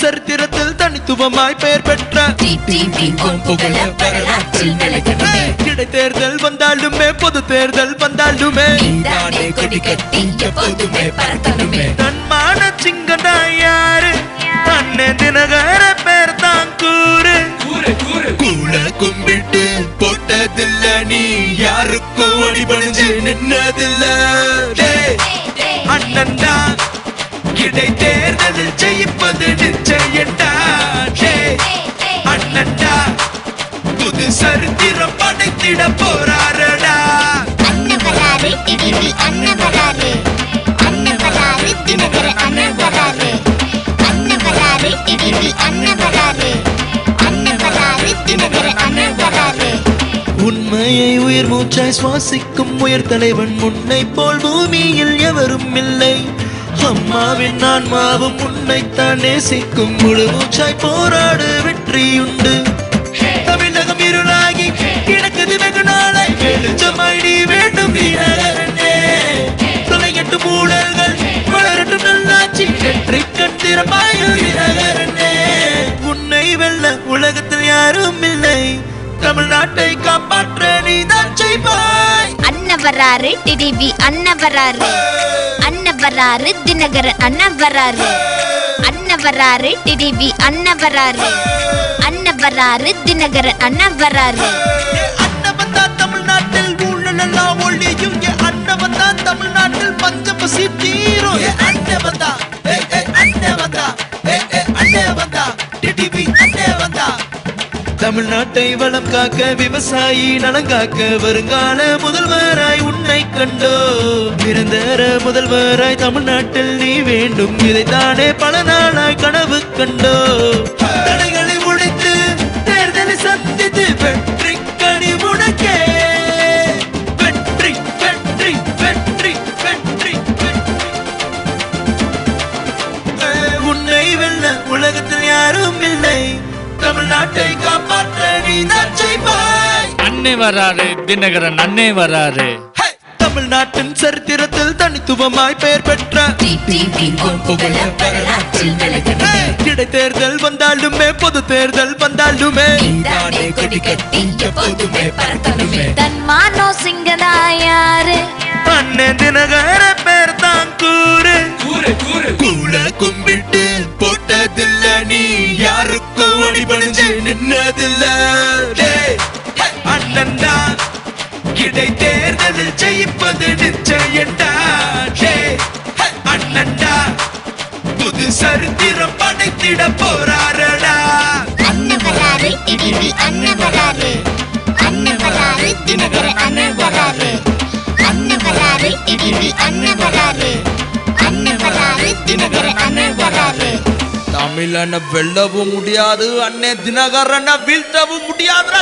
சரித்திரத்தில் தனித்துவமாய் பெயர் பெற்ற இடைத்தேர்தல் வந்தாலுமே பொது தேர்தல் வந்தாலுமே தன்மான சிங்கடா யாரு அண்ணன் தினகர பேர் தான் கூறு கூல கும்பிட்டு போட்டதில்ல நீ யாருக்கும் அடிபணிஞ்சு நின்னதில்ல அண்ணன்டா இடைத்தேர்தலில் ஜெயிப்பது நிச்சயண்டா அண்ணன்டா புது சரித்திரம் படைத்திட போறாரடா அண்ணவராரு டிடிவி அண்ணவராரு அண்ணவராரு தினகர அண்ணவராரு அண்ணவராரு டிடிவி அண்ணவராரு அண்ணவராரு தினகர அண்ணவராரு உண்மையை உயிர் மூச்சாய் சுவாசிக்கும் உயர் தலைவன் முன்னை போல் பூமியில் எவரும் இல்லை அம்மாவின் ஆன்மாவும் உன்னைத்தான் நேசிக்கும் முழு மூச்சாய் போராடு வெற்றியுண்டு தமிழகம் இருளாகி கிடக்குது வெகு நாளாய் வெளிச்சமாய் வேண்டும் வீரர்களே தொலைகட்டும் ஊழல்கள் வளரட்டும் நல்லாட்சி வெற்றி கட்டிரமாய் வீரர்களே உன்னை வெல்ல உலகத்தில் யாரும் இல்லை தமிழ்நாட்டை காப்பாற்ற நீதான் செய்வாய் அண்ணவராரு டிடிவி அண்ணவராரு அண்ணவராரு தினகர அண்ணவராரு அண்ணவராரு டிடிவி அண்ணவராரு அண்ணவராரு தினகர அண்ணவராரு அண்ணவந்தா தமிழ்நாட்டில் ஊழல் எல்லாம் ஒழியும் அண்ணவந்தா தமிழ்நாட்டில் பஞ்சம் பசி தீரும் அண்ணவந்தா அண்ணவந்தா அண்ணவந்தா டிடிவி அண்ணவந்தா தமிழ்நாட்டை வளம் காக்க விவசாயி நலங்காக்க வருங்கால முதல்வராய் உன்னை கண்டோ நிரந்தர முதல்வராய் தமிழ்நாட்டில் நீ வேண்டும் இதைத்தானே பல நாளாய் கனவு கண்டோ தடைகளை உடைத்து தேர்தலை சந்தித்து வெற்றி கனி முடக்கே வெற்றி வெற்றி வெற்றி வெற்றி உன்னை வெல்ல உலகத்தில் யாரும் இல்லை தமிழ்நாட்டை காப்பாற்ற நீதான் செய்வாய் அண்ணே வராரு தினகரன் அண்ணே வராரு தமிழ்நாட்டின் சரித்திரத்தில் தனித்துவமாய் பெயர் பெற்ற இடைத்தேர்தல் வந்தாலுமே பொது தேர்தல் வந்தாலுமே தன்மானோ சிங்கதா யாரு அண்ணன் தினகர பேர் தான் கூறு கூல கும்பிட்டு போட்டதில்ல நீ யாருக்கும் அடிபணிஞ்சு நின்னதில்ல அண்ணன்டா இடைத்தேர்தலில் ஜெயிப்பது நிச்சயண்டா அண்ணன்டா புது சரித்திரம் படைத்திட போறாரடா அண்ணவராரு டிடிவி அண்ணவராரு அண்ணவராரு தினகர அண்ணவராரு அண்ணவராரு டிடிவி அண்ணவராரு அண்ணவராரு தினகர அண்ணவராரு தமிழனை வெல்லவும் முடியாது அண்ணே தினகரனை வீழ்த்தவும் முடியாது